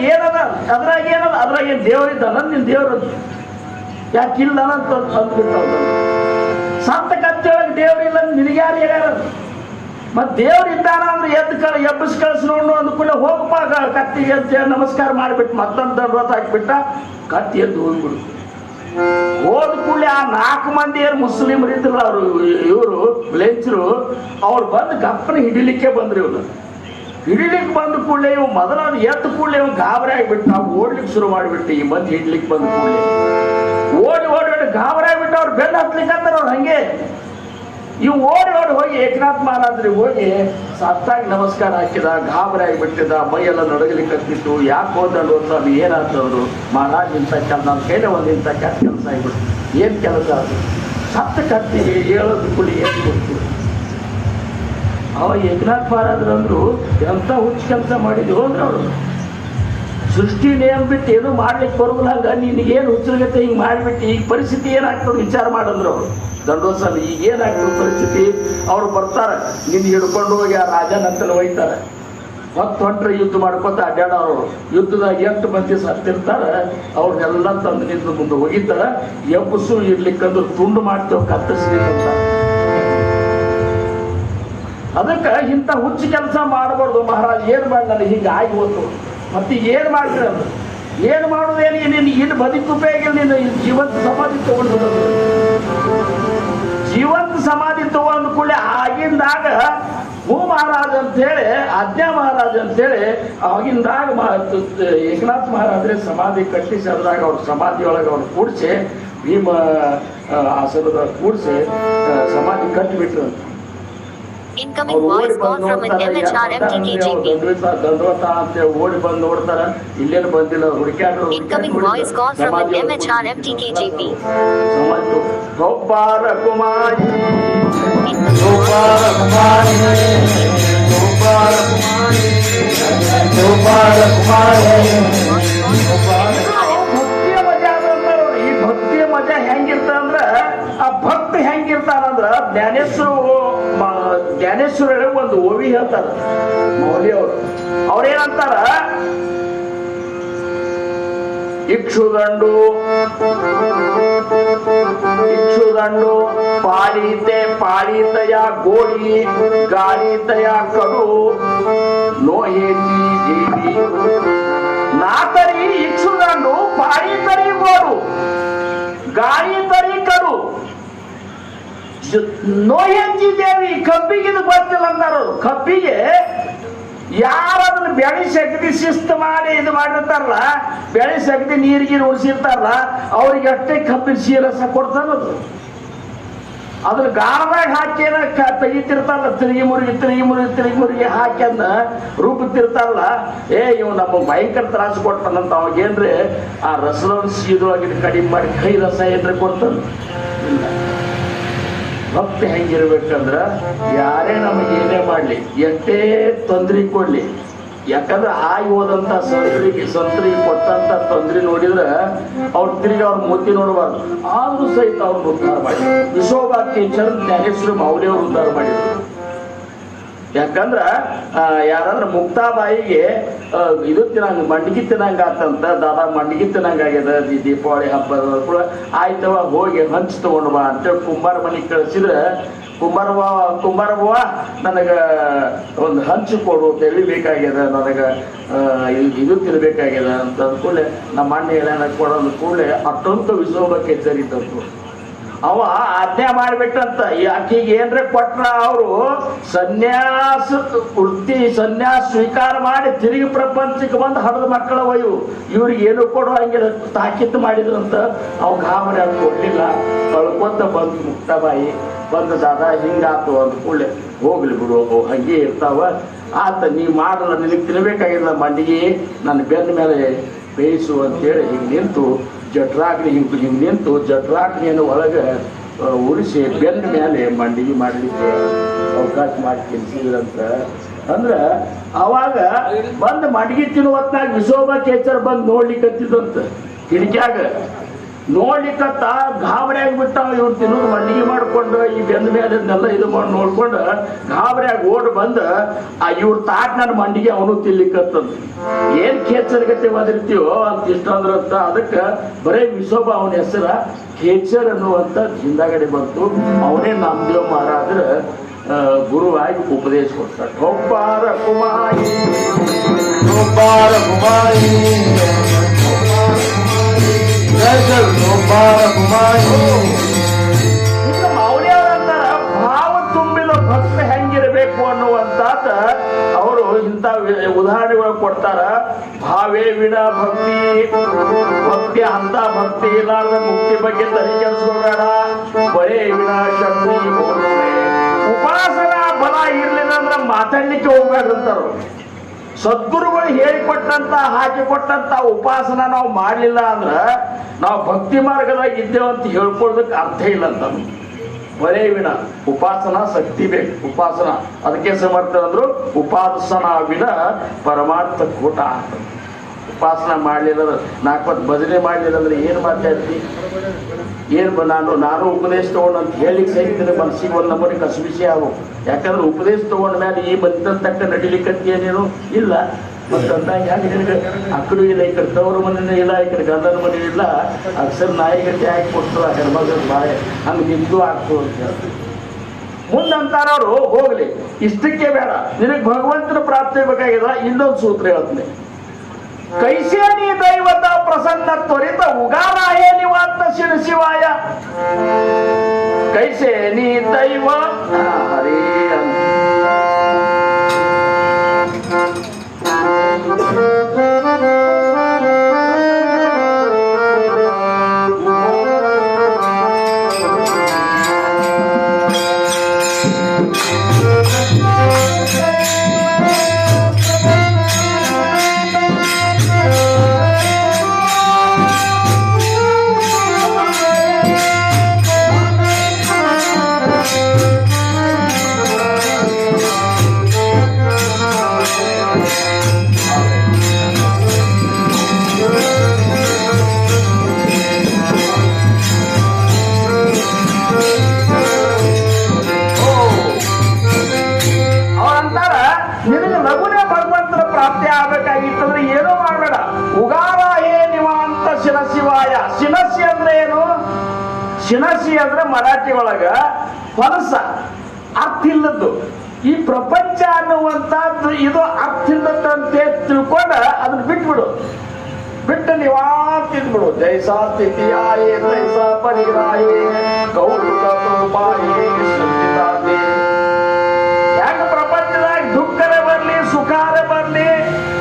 ಏನ್ ದೇವರಿದ್ದಾನ ನಿನ್ ದೇವ್ರ ಯಾಕಿಲ್ಲ ಅಂತ ಅಂದ್ಬಿಟ್ಟ. ಸತ್ತ ಕತ್ತಿಯೊಳಗೆ ದೇವ್ರಿಲ್ಲ ನಿನಗ್ಯಾರು ಹೇಳ್ಯಾರ? ಮತ್ ದೇವ್ರ ಇದ್ದಾನ ಅಂದ್ರೆ ಎಬ್ಬಿಸ್ ಕಳ್ಸಿ ನೋಡು ಅಂದ್ಕೂಲೆ ಹೋಗಪ್ಪ ಕತ್ತಿಗೆ ಅಂತ ನಮಸ್ಕಾರ ಮಾಡ್ಬಿಟ್ಟು ಮತ್ತೊಂದು ದಂಡವತ್ ಹಾಕ್ಬಿಟ್ಟ. ಕತ್ತಿ ಎದ್ದು ಹೋಗ್ಬಿಡು. ಹೋದ ಕೂಡಲೇ ಆ 4 ಮಂದಿ ಏನು ಮುಸ್ಲಿಮರು ಇದ್ರಲ್ಲ ಅವರು ಇವರು ಲೆಂಚರು ಅವ್ರು ಬಂದು ಗಪ್ಪನ ಹಿಡಿಲಿಕ್ಕೆ ಬಂದ್ರು. ಹಿಡಿಲಿಕ್ಕೆ ಬಂದ ಕೂಡಲೇ ಇವ್ ಮೊದಲ ಎದ್ದು ಕೂಡಲೇ ಇವ್ ಗಾಬರಿ ಆಗಿಬಿಟ್ಟು ನಾವು ಓಡ್ಲಿಕ್ಕೆ ಶುರು ಮಾಡಿಬಿಟ್ಟು ಈ ಮಂದಿ ಹಿಡ್ಲಿಕ್ಕೆ ಬಂದ ಕೂಡಲೇ ಓಡಿ ಗಾಬರಿ ಆಗಿಬಿಟ್ಟು ಅವ್ರು ಬೆನ್ನು ಹತ್ಲಿಕ್ಕೆ ಅವ್ರು ಹಂಗೆ ಇವು ಓಡಿ ಹೋಗಿ ಏಕನಾಥ್ ಮಹಾರಾಜರಿಗೆ ಹೋಗಿ ಸತ್ತಾಗಿ ನಮಸ್ಕಾರ ಹಾಕಿದ. ಗಾಬರಿ ಆಗಿಬಿಟ್ಟಿದ, ಮೈಯೆಲ್ಲ ನಡಗಲಿಕ್ಕೆ ಹತ್ತಿತ್ತು. ಯಾಕೆ ಹೋದಂಡು ಸ್ವಾಮಿ ಏನಾಗ್ತದ್ರು? ಮಹಾರಾಜ್ ಇಂಥ ಕೆಲಸ ನನ್ನ ಕೈಲೇ ಒಂದು ಇಂಥ ಕೆಟ್ಟ ಕೆಲಸ ಆಗಿಬಿಟ್ಟು. ಏನು ಕೆಲಸ ಅದು? ಸತ್ತ ಕತ್ತಿ ಹೇಳೋದು ಕೂಡ ಏನು ಗೊತ್ತಿಲ್ಲ. ಅವ ಏಕನಾಥ್ ಮಹಾರಾಜರು ಅಂದ್ರು ಎಂತ ಹುಚ್ಚ ಕೆಲಸ ಮಾಡಿದ್ವು ಅಂದ್ರೆ ಅವರು ಸೃಷ್ಟಿ ನೇಮ್ ಬಿಟ್ಟು ಏನು ಮಾಡ್ಲಿಕ್ಕೆ ಬರೋದಿಲ್ಲ. ಹಂಗ ನಿನಗೇನು ಹುಚ್ಚರಗತ್ತೆ ಹಿಂಗೆ ಮಾಡಿಬಿಟ್ಟು ಈಗ ಪರಿಸ್ಥಿತಿ ಏನಾಗ್ತದೆ ವಿಚಾರ ಮಾಡಂದ್ರು ಅವರು ದಂಡೋತ್ ಸ್ವಾಮಿ. ಈಗ ಏನಾಗ್ತದೆ ಪರಿಸ್ಥಿತಿ? ಅವ್ರು ಬರ್ತಾರೆ, ನಿನ್ನ ಹಿಡ್ಕೊಂಡು ಹೋಗಿ ಆ ರಾಜನಂತನ ಒಯ್ತಾರೆ. ಹೊಂಟ್ರೆ ಯುದ್ಧ ಮಾಡ್ಕೊತ ಅಡ್ಡಾಡೋರು. ಯುದ್ಧದಾಗ ಎಷ್ಟು ಮಂದಿ ಸತ್ತಿರ್ತಾರೆ ಅವ್ರನ್ನೆಲ್ಲ ತಂದು ನಿಂತು ಮುಂದೆ ಹೋಗಿದ್ದಾರೆ. ಎಬ್ಬಸು ಇರ್ಲಿಕ್ಕಂದ್ರೆ ತುಂಡು ಮಾಡ್ತೇವೆ ಕತ್ತರಿಸ್ಲಿಕ್ಕಂತ. ಅದಕ್ಕೆ ಇಂಥ ಹುಚ್ಚ ಕೆಲಸ ಮಾಡಬಾರ್ದು. ಮಹಾರಾಜ್ ಏನು ಮಾಡಿ ನನಗೆ ಹಿಂಗೆ ಆಗಿ ಹೋತು. ಮತ್ತೆ ಏನು ಮಾಡಿದ್ರೆ ಅದು ಏನು ಮಾಡೋದೇನು? ನೀನು ಇನ್ನು ಬದುಕು ಉಪಯೋಗ ನೀನು ಜೀವಂತ ಸಮಾಧಿ ತಗೊಂಡು ಜೀವಂತ ಸಮಾಧಿ ತಗೊಂಡು ಕೂಡಲೇ ಆಗಿಂದಾಗ ಭೂ ಮಹಾರಾಜ್ ಅಂತೇಳಿ ಆಜ್ಞಾ ಮಹಾರಾಜ್ ಅಂತೇಳಿ ಆಗಿಂದಾಗ ಏಕನಾಥ್ ಮಹಾರಾಜರೇ ಸಮಾಧಿ ಕಟ್ಟಿಸಿ ಅದ್ರಾಗ ಅವ್ರ ಸಮಾಧಿಯೊಳಗೆ ಅವ್ರು ಕೂಡಿಸಿ ಭೀಮ ಆಸನದ ಕೂಡಿಸಿ ಸಮಾಧಿ ಕಟ್ಟಿಬಿಟ್ರು. Incoming voice call from an MHRMTKGP. ದಂಡವತ ಅಂತ ಓಡಿ ಬಂದು ನೋಡ್ತಾರ, ಇಲ್ಲೇನು ಬಂದಿಲ್ಲ ಹುಡುಕ್ಯಾಡ್ರು. Incoming voice call from an MHRMTKGP. Gopala ಕುಮಾರಿ ಗೋಪಾಲ ಕುಮಾರಿ ಗೋಪಾಲ ಕುಮಾರಿ ಗೋಪಾಲ ಕುಮಾರಿ. ಭಕ್ತಿಯ ಮಜಾ ಅಂದ್ರೆ ಈ ಭಕ್ತಿಯ ಮಜಾ ಹೆಂಗಿರ್ತಾರಂದ್ರ ಆ ಭಕ್ತ ಹೆಂಗಿರ್ತಾರಂದ್ರ ಜ್ಞಾನೇಶ್ವರ ಒಂದು ಓವಿ ಹೇಳ್ತಾರ ಮೌಲಿ ಅವರು. ಅವ್ರೇನಂತಾರ, ಇಕ್ಷುದಂಡು ಪಾಳಿತಯ ಗೋಳಿ ಗಾಳಿತಯ ಕಡು ನೋಹೇಜಿ ಜೀವಿ ನಾತರಿ ಇಕ್ಷುದಂಡು ಪಾಳಿತರಿ ಗೋಡು ಗಾಳಿತರಿ ಕಡು ನೋಹೆಂಜಿ ದೇವಿ. ಕಬ್ಬಿಗೆ ಇದು ಗೊತ್ತಿಲ್ಲ ಅಂತಾರವ್ರು. ಕಬ್ಬಿಗೆ ಯಾರದನ್ನ ಬೆಳೆ ಸಗದಿ ಶಿಸ್ತು ಮಾಡಿ ಇದು ಮಾಡಿರ್ತಾರಲ್ಲ, ಬೆಳೆ ಸಗದಿ ನೀರಿಗೆ ಉಳಿಸಿರ್ತಾರಲ್ಲ, ಅವ್ರಿಗೆ ಅಷ್ಟೇ ಕಬ್ಬಿನ ಶೀರಸ ಕೊಡ್ತಾರದು. ಅದ್ರ ಗಾಳದಾಗ ಹಾಕಿ ಏನ ತೆಗಿತಿರ್ತಾರಲ್ಲ, ತಿರುಗಿ ಮುರುಗಿ ಹಾಕಿ ಅಂದ ರೂಪುತ್ತಿರ್ತಾರಲ್ಲ. ಇವ್ ನಮ್ಮ ಭಯಂಕರ ತ್ರಾಸು ಕೊಡ್ತಾನಂತ. ಅವಾಗೇನ್ರಿ ಆ ರಸದ ಸೀದೊಳಗಿನ ಕಡಿಮೆ ಮಾಡಿ ಕೈ ರಸ ಏನ್ರಿ ಕೊಡ್ತಾನ. ಭಕ್ತಿ ಹೆಂಗಿರ್ಬೇಕಂದ್ರ ಯಾರೇ ನಮಗೆ ಏನೇ ಮಾಡ್ಲಿ, ಎಷ್ಟೇ ತೊಂದ್ರೆ ಕೊಡ್ಲಿ, ಯಾಕಂದ್ರೆ ಆಗಿ ಹೋದಂತ ಸಂತರಿಗೆ ಕೊಟ್ಟಂತ ತೊಂದ್ರೆ ನೋಡಿದ್ರೆ ಅವ್ರ ತಿರುಗಿ ಅವ್ರ ಮೂತಿ ನೋಡಬಾರ್ದು. ಆದ್ರೂ ಸಹಿತ ಅವ್ರನ್ನ ಉದ್ಧಾರ ಮಾಡಿ ವಿಶ್ವಭಾಕೇಶ್ವರ ಜ್ಞಾನೇಶ್ವರ ಮೌಲ್ಯ ಅವ್ರು ಉದ್ಧಾರ ಮಾಡಿದ್ರು. ಯಾಕಂದ್ರ ಯಾರಂದ್ರ ಮುಕ್ತಾಬಾಯಿಗೆ ಇದು ತಿನ್ನಂಗ ಮಂಡಿಗೆ ತಿನ್ನಂಗ ಆತಂತ. ದಾದಾ ಮಂಡಿಗೆ ತಿನ್ನಂಗ ಆಗ್ಯದ ದೀಪಾವಳಿ ಹಬ್ಬದ ಕೂಡ ಆಯ್ತವ ಹೋಗಿ ಹಂಚ್ ತಗೊಂಡು ಬಾ ಅಂತೇಳಿ ಕುಂಬಾರ ಮನೆಗೆ ಕಳಿಸಿದ್ರೆ ಕುಂಬಾರವ್ವ ನನಗ ಒಂದು ಹಂಚು ಕೊಡು ತಿಳಿಬೇಕಾಗ್ಯದ, ನನಗ ಇದು ತಿನ್ಬೇಕಾಗ್ಯದ ಅಂತ ಅಂದ್ಕೂಡ್ಲೆ ನಮ್ಮ ಅಣ್ಣ ಹೇಳ ಕೊಡೋದು ಕೂಡಲೇ ಅಷ್ಟೊಂದು ವಿಶ್ವಭಕ್ಕೆ ಸರಿತಂತು. ಅವ ಆಜ್ಞೆ ಮಾಡಿಬಿಟ್ಟಂತ ಆಕಿಗೆ ಏನ್ರ ಕೊಟ್ರ ಅವರು ಸನ್ಯಾಸ ವೃತ್ತಿ ಸನ್ಯಾಸ ಸ್ವೀಕಾರ ಮಾಡಿ ತಿರುಗಿ ಪ್ರಪಂಚಕ್ಕೆ ಬಂದು ಹಡದ ಮಕ್ಕಳ ವಯು ಇವ್ರಿಗೆ ಏನು ಕೊಡೋ ಹಂಗಿಲ್ಲ ತಾಕೀತು ಮಾಡಿದ್ರಂತ ಅವ್ ಗಾಬರಿ ಅದು ಕೊಡ್ಲಿಲ್ಲ ಕಳ್ಕೊಂತ ಬಂದು ಮುಕ್ತಬಾಯಿ ಬಂದು ದಾದಾ ಹಿಂಗಾತು ಅಂದ ಕೂಡಲೇ ಹೋಗ್ಲಿ ಬಿಡು ಹಂಗೆ ಇರ್ತಾವ ಆತ ನೀ ಮಾಡಲ್ಲ ನಿನಗೆ ತಿನ್ಬೇಕಾಗಿಲ್ಲ ಮಂಡಿಗೆ ನನ್ನ ಬೆನ್ನ ಮೇಲೆ ಬೇಯಿಸು ಅಂತೇಳಿ ಹಿಂಗೆ ನಿಂತು ಜಟ್ರಾಗ್ನಿ ಹಿಂಗೆ ನಿಂತು ಜಟ್ರಾಗ್ನಿಯನ್ನು ಒಳಗೆ ಉರಿಸಿ ಬೆನ್ನ ಮೇಲೆ ಮಂಡಿಗೆ ಮಾಡಲಿಕ್ಕೆ ಅವಕಾಶ ಮಾಡಿ ತಿನ್ಸಿದ್ರಂತ ಅಂದ್ರೆ ಅವಾಗ ಬಂದು ಮಂಡಿಗೆ ತಿನ್ನುವತ್ನಾಗ ವಿಸೋಬ ಕೇಚರ್ ಬಂದು ನೋಡ್ಲಿಕ್ಕಂತಿದ್ದಂತ ಕಿಡಿಕ್ಯಾಗ ನೋಡ್ಲಿಕ್ಕತ್ತ ಗಾಬರಿ ಆಗಿಬಿಟ್ಟ ಇವ್ರು ತಿನ್ನೋದು ಮಂಡಿಗೆ ಮಾಡ್ಕೊಂಡು ಈ ಬೆಂದ ಮೇಲೆಲ್ಲ ಇದು ಮಾಡಿ ನೋಡ್ಕೊಂಡು ಗಾಬರಿಯಾಗಿ ಓಡ್ ಬಂದ ಇವ್ರ ತಾಟ್ ನನ್ನ ಮಂಡಿಗೆ ಅವನು ತಿನ್ಲಿಕ್ಕತ್ತಂತ ಏನ್ ಖೇಚರ್ಗತೆ ಒದರ್ತೀವೋ ಅಂತ ಇಷ್ಟ ಅಂದ್ರಂತ ಅದಕ್ಕೆ ಬರೇ ವಿಸೋಬ ಅವನ ಹೆಸರ ಖೇಚರ್ ಅನ್ನುವಂತ ಹಿಂದಾಗಡೆ ಬಂತು ಅವನೇ ನಾಮದೇವ ಮಹಾರಾಜರ ಗುರುವಾಗಿ ಉಪದೇಶ ಕೊಡ್ತಾರೆ ಒಬ್ಬಾರ ಕುಮಾರಿ ಮೌಲ್ಯವರಂತಾರ ಭಾವ ತುಂಬಿದ ಭಕ್ತ ಹೆಂಗಿರಬೇಕು ಅನ್ನುವಂತಾದ ಅವರು ಇಂಥ ಉದಾಹರಣೆಗಳು ಕೊಡ್ತಾರ ಭಾವೇ ವಿಣ ಭಕ್ತಿ ಭಕ್ತಿ ಅಂತ ಭಕ್ತಿ ಇಲ್ಲಾರ್ದ ಮುಕ್ತಿ ಬಗ್ಗೆ ತಲೆ ಕೆಡಿಸ್ಕೋಬೇಡ ಬರೇ ವಿಣ ಶಕ್ತಿ ಉಪಾಸನಾ ಬಲ ಇರ್ಲಿಲ್ಲ ಅಂದ್ರೆ ಮಾತಾಡ್ಲಿಕ್ಕೆ ಹೋಗ್ಬೇಡ್ರಂತಾರ ಸದ್ಗುರುಗಳು ಹೇಳಿಕೊಟ್ಟಂತ ಹಾಕಿಕೊಟ್ಟಂತ ಉಪಾಸನ ನಾವು ಮಾಡಲಿಲ್ಲ ಅಂದ್ರ ನಾವು ಭಕ್ತಿ ಮಾರ್ಗದಾಗ ಇದ್ದೇವೆ ಅಂತ ಹೇಳ್ಕೊಳ್ಳೋದಕ್ಕೆ ಅರ್ಥ ಇಲ್ಲ ಅಂತ ಬರೇ ವಿನ ಉಪಾಸನಾ ಶಕ್ತಿ ಬೇಕು ಉಪಾಸನ ಅದಕ್ಕೆ ಸಮರ್ಥ ಅಂದ್ರು ಉಪಾಸನಾ ವಿನ ಪರಮಾರ್ಥ ಕೂಟ ಆಗ್ತದೆ ಉಪಾಸನ ಮಾಡಲಿಲ್ಲ ನಾಲ್ಕು ಭಜನೆ ಮಾಡಲಿಲ್ಲ ಅಂದ್ರೆ ಏನು ಮಾತಾಡ್ತಿ ಏನು ನಾನು ಉಪದೇಶ ತಗೊಂಡು ಅಂತ ಹೇಳಿಕ್ ಸಹಿತ ಮನಸ್ಸಿಗೆ ಒಂದು ನಮ್ಮನೆ ಕಸಬಿಸಿ ಆಗು ಯಾಕಂದ್ರೆ ಉಪದೇಶ ತಗೊಂಡ ಮೇಲೆ ಈ ಬಂದ ತಕ್ಕ ನಡಿಲಿಕ್ಕಂತ ಏನೇನು ಇಲ್ಲ ಮತ್ತಂದ ಹೆಂಗೆ ನಿನಗೆ ಅಕ್ಕಡು ಇಲ್ಲ ಈ ಕಡೆ ತವರು ಮನೇನೂ ಇಲ್ಲ ಈ ಕಡೆ ಗಂಡನ ಮನೆ ಇಲ್ಲ ಅಕ್ಷರ ನಾಯಿಗಟ್ಟೆ ಹಾಕಿ ಕೊಡ್ತದ ಹೆಣ್ಮಗಳ ಬಾಳೆ ಹಂಗೆ ನಿಮ್ದು ಆಗ್ತು ಅಂತ ಹೇಳ್ತೀವಿ ಮುಂದಂತಾರವ್ರು ಹೋಗ್ಲಿ ಇಷ್ಟಕ್ಕೆ ಬೇಡ ನಿನಗೆ ಭಗವಂತನ ಪ್ರಾಪ್ತಿ ಬೇಕಾಗಿದ ಇನ್ನೊಂದು ಸೂತ್ರ ಹೇಳ್ತೀನಿ ಕೈಸೇ ನೀ ದೈವತ ಪ್ರಸನ್ನ ತ್ವರಿತ ಉಗಾರಾಯೇ ನಿವಾಂತ ಶಿವಾಯ ಕೈಸೇ ನೀ ದೈವ ಹರೇ ಪ್ರಾಪ್ತಿ ಆಗ್ಬೇಕಾಗಿತ್ತಂದ್ರೆ ಏನೋ ಮಾಡಬೇಡ ಉಗಾರಾಯೇ ನಿವಾಂತ ಶಿವಾಯ ಶಿನಸಿ ಅಂದ್ರೆ ಏನು ಶಿನಸಿ ಅಂದ್ರೆ ಮರಾಠಿ ಒಳಗ ಹೊಲಸ ಅರ್ಥ ಇಲ್ಲದ್ದು ಈ ಪ್ರಪಂಚ ಅನ್ನುವಂಥದ್ದು ಇದು ಅರ್ಥ ಇಲ್ಲದಂತೆ ತಿಳ್ಕೊಂಡ ಅದನ್ನ ಬಿಟ್ಬಿಡು ಬಿಟ್ಟು ನಿವಾಂತಿದ್ಬಿಡು ಜೈಸಾ ಸ್ಥಿತಿಯಾಯೇ ಜೈಸಾ ಪರಿರಾಯೇ ಕೌತುಕ ರೂಪಾಯೇ ಸಂಚಿತಾತೆ ಯಾಕೆ ಪ್ರಪಂಚದಾಗ ದುಃಖರೇ ಬರ್ಲಿ ಸುಖಾರೇ ಬರ್ಲಿ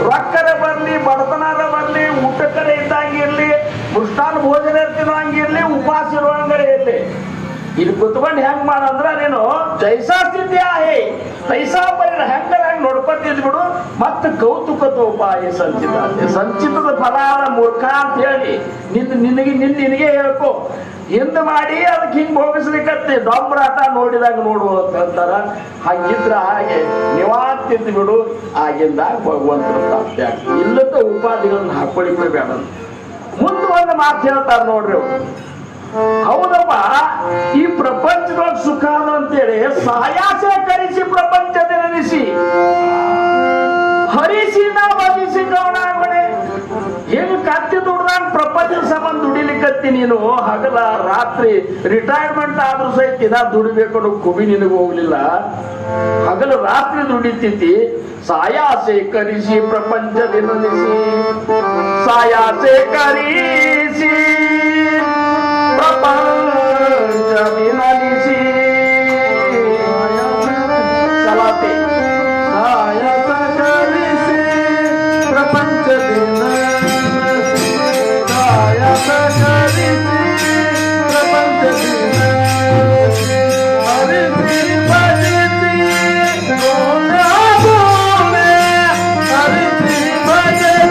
ರೊಕ್ಕರೇ ಬರ್ಲಿ ಬಡತನಾರ ಬರ್ಲಿ ಊಟಕ್ಕರೆ ಇದ್ದಂಗಿರ್ಲಿ ಮೃಷ್ಟಾನ್ನ ಭೋಜನ ತಿನ್ನೋಂಗಿರ್ಲಿ ಉಪವಾಸ ಇರುವಂಗರೇ ಇರ್ಲಿ ಇಲ್ಲಿ ಕುತ್ಕೊಂಡು ಹೆಂಗ್ ಮಾಡಂದ್ರ ನೀನು ಜೈಸಾ ಸ್ಥಿತಿ ಆಹೇ ತೈಸಾ ಪರಿರ ಹೆಂಗರ ಹೆಂಗ್ ನೋಡ್ಕೊತಿದ್ಬಿಡು ಮತ್ತೆ ಕೌತುಕದ ಉಪಾಯ ಸಂಚಿತದ ಫಲಾದ ಮೂರ್ಖ ಅಂತ ಹೇಳಿ ನಿನಗೆ ಹೇಳ್ಕೊ ಹಿಂದ್ ಮಾಡಿ ಅದಕ್ಕೆ ಹಿಂಗ್ ಹೋಗಿಸ್ಲಿಕ್ಕತ್ತೆ ಡೊಂಬರಾಟ ನೋಡಿದಾಗ ನೋಡು ಅಂತ ಹೇಳ್ತಾರ ಹಂಗಿದ್ರ ಹಾಗೆ ನಿವಾಂತಿದ್ದು ಬಿಡು ಆಗಿಂದಾಗ ಭಗವಂತನ ಪ್ರಾಪ್ತಿ ಆಗ್ತದೆ ಇಲ್ಲದ ಉಪಾಧಿಗಳನ್ನ ಹಾಕೊಳ್ಳಿಕ್ಕೆ ಬೇಡ ಮುಂದೆ ಒಂದು ಮಾತು ಹೇಳ್ತಾರ ನೋಡ್ರಿ ಹೌದಪ್ಪ ಈ ಪ್ರಪಂಚದೊಳಗೆ ಸುಖ ಅಂತೇಳಿ ಸಾಯಾಸೆ ಕರಿಸಿ ಪ್ರಪಂಚದ ನೆನೆಸಿ ಹರಿಸಿ ನಾವು ಬದಿಸಿ ಗೌಣ ಆಗ್ಬೇಡಿ ಏನು ಕತ್ತಿ ದುಡ್ದಾಗ ಪ್ರಪಂಚದ ಸಂಬಂಧ ದುಡಿಲಿಕ್ಕತ್ತಿ ನೀನು ಹಗಲ ರಾತ್ರಿ ರಿಟೈರ್ಮೆಂಟ್ ಆದ್ರೂ ಸಹಿತ ನಾ ದುಡಿಬೇಕು ಅನ್ನೋ ಕುಬಿ ನಿನಗೆ ಹೋಗ್ಲಿಲ್ಲ ಹಗಲು ರಾತ್ರಿ ದುಡಿತೈತಿ ಸಾಯಾಸೆ ಕರಿಸಿ ಪ್ರಪಂಚದ ನೆನೆಸಿ ಸಾಯಾಸೆ ಕರಿಸಿ ಪ್ರಪಂಚ ಪ್ರಪಂಚದಿನಲಿಸಿ ಕಲಾತೆ ಆಯತ ಕಲಿಸಿ ಪ್ರಪಂಚದಿಂದ ಆಯತ ಕಲಿಸಿ ಪ್ರಪಂಚದಿಂದ ಹರಿಸಿ ಭಜಿಸಿ ಗೋಮ್ಯಾಗೋಮೆ ಹರಿಸಿ ಭಜಿಸಿ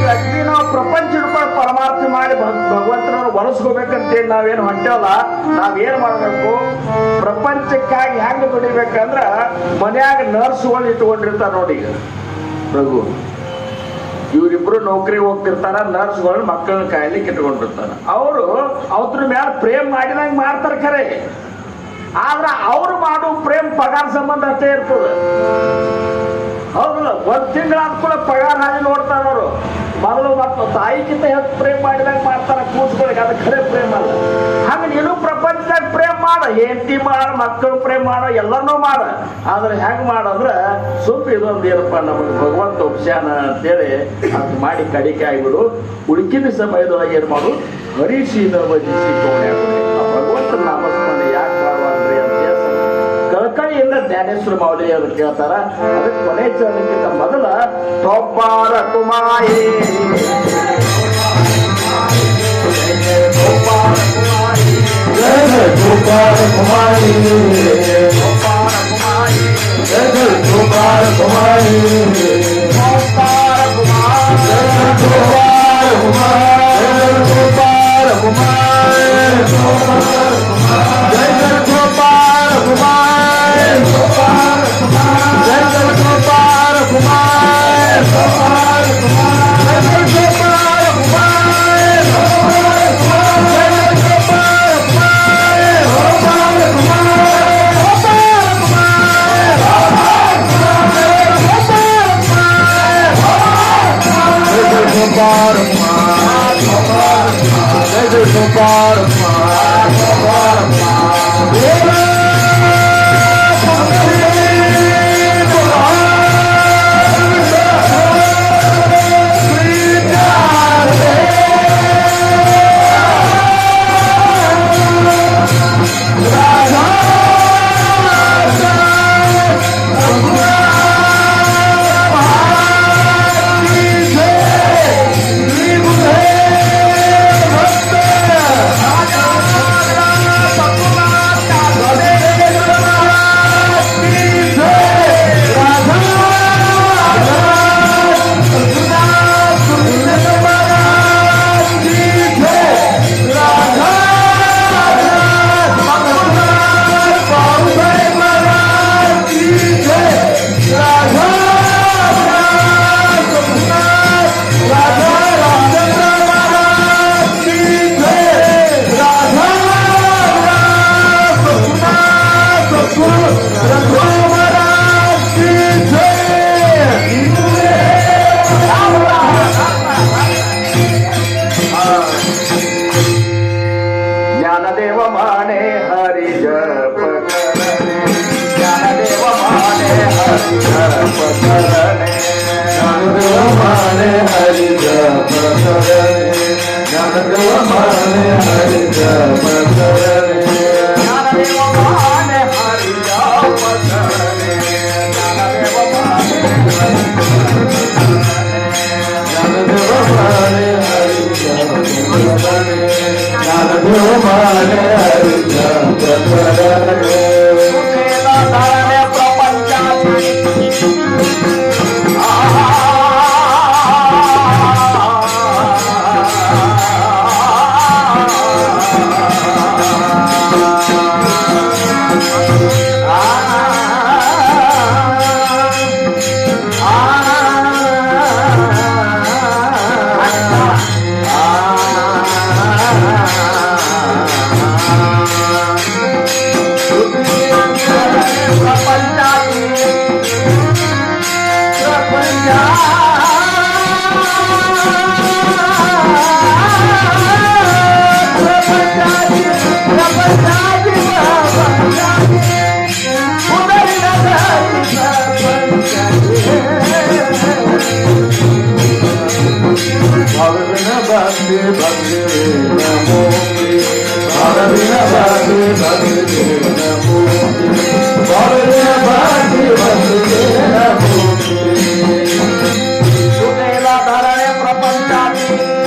ವ್ಯಕ್ತಿ ನಾವು ಪ್ರಪಂಚ ಹಿಡ್ಕೊಂಡು ಪರಮಾರ್ಥ ಮಾಡಿ ಭಗವಂತನನ್ನು ಒಲಿಸ್ಕೋಬೇಕಂತೇಳಿ ನಾವೇನು ಹೊಂಟೇವಲ್ಲ, ನಾವೇನ್ ಮಾಡ್ಬೇಕು? ಪ್ರಪಂಚಕ್ಕಾಗಿ ಹೆಂಗ್ ದುಡಿಬೇಕಂದ್ರ ಮನ್ಯಾಗ ನರ್ಸ್ಗಳು ಇಟ್ಕೊಂಡಿರ್ತಾರ ನೋಡಿ. ಈಗ ರಘು ಇವರಿಬ್ರು ನೌಕರಿಗೆ ಹೋಗ್ತಿರ್ತಾರ, ನರ್ಸ್ಗಳು ಮಕ್ಕಳನ್ನ ಕಾಯ್ಲಿಕ್ಕೆ ಇಟ್ಕೊಂಡಿರ್ತಾರ. ಅವರು ಅವ್ರ ಮ್ಯಾಲ ಪ್ರೇಮ್ ಮಾಡಿದಂಗ ಮಾಡ್ತಾರ ಖರೆ, ಆದ್ರ ಅವ್ರು ಮಾಡೋ ಪ್ರೇಮ್ ಪಗಾರ ಸಂಬಂಧ ಅಷ್ಟೇ ಇರ್ತದ. ಹೌದಲ್ಲ, ಒಂದ್ ತಿಂಗಳಾದ ಕೂಡ ಪಗಾರ ಹಾಗೆ ನೋಡ್ತಾರ ಅವರು. ಮೊದಲು ಮತ್ತು ತಾಯಿಗಿಂತ ಹೆಚ್ಚು ಪ್ರೇಮ್ ಮಾಡಿದಂಗ ಮಾಡ್ತಾರ ಕೂಸ್ಗಳಿಗೆ, ಅದು ಖರೆ ಪ್ರೇಮ್ ಅಲ್ಲ. ಹಂಗ ನೀನು ಪ್ರಪಂಚದಾಗ ಪ್ರೇಮ್ ಮಾಡ, ಹೆಂಡತಿ ಮಾಡ, ಮಕ್ಕಳು ಪ್ರೇಮ್ ಮಾಡ, ಎಲ್ಲರನ್ನೂ ಮಾಡ. ಆದ್ರೆ ಹೆಂಗ್ ಮಾಡಂದ್ರ ಸುಮ್ ಇದೊಂದು ಏನಪ್ಪ ನಮಗೆ ಭಗವಂತ ಉಪಶಾನ ಅಂತೇಳಿ ಅದು ಮಾಡಿ ಕಡಿಕೆ ಆಗಿಬಿಡು. ಉಳುಕಿದ ಸಮಯದೊಳಗೆ ಏನ್ ಮಾಡು? ಹರಿಶಿನ ವಜಿಸಿ ಕೋಣೆ ಭಗವಂತನ ನಾಮಸ್ಮರಣೆ ಯಾಕೆ ಮಾಡುವಂದ್ರಿ ಅಂತ ಕಳಕಳಿಯಿಂದ ಜ್ಞಾನೇಶ್ವರ ಮೌಲಿ ಅವ್ರು ಕೇಳ್ತಾರ. ಅದಕ್ಕೆ ಕೊನೆ ಚರಣಕ್ಕಿಂತ ಮೊದಲ ತೊಬ್ಬಾರ ಕುಮಾಯಿ Raja सुनेला धरणे प्रपंचाची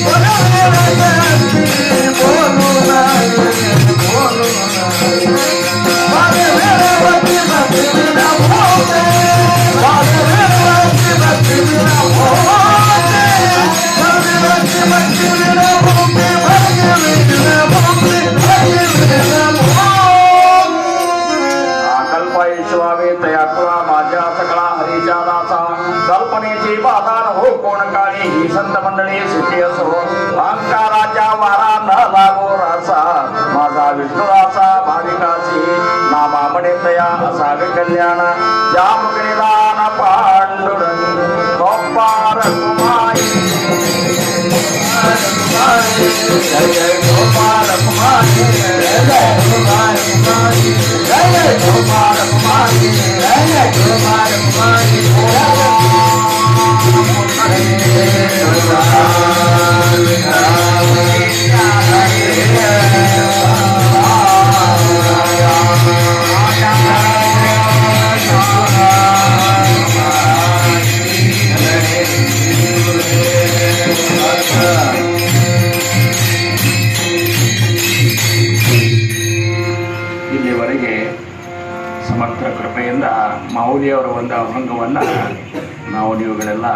What लागो रासा माझा विष्णुदासा भाविकासी नामा म्हणेतया असावे कल्याण ज्या मुगणीला ना पांडुरंग गोपाल कुमारी जय जय गोपाल कुमारी जय जय गोपाल कुमारी जय जय गोपाल कुमारी जय जय गोपाल कुमारी ಇಲ್ಲಿವರೆಗೆ ಸಮರ್ಥ ಕೃಪೆಯಿಂದ ಮಾವುಲಿಯವರ ಒಂದು ಅಭಂಗವನ್ನು ನಾವು ನೀವುಗಳೆಲ್ಲ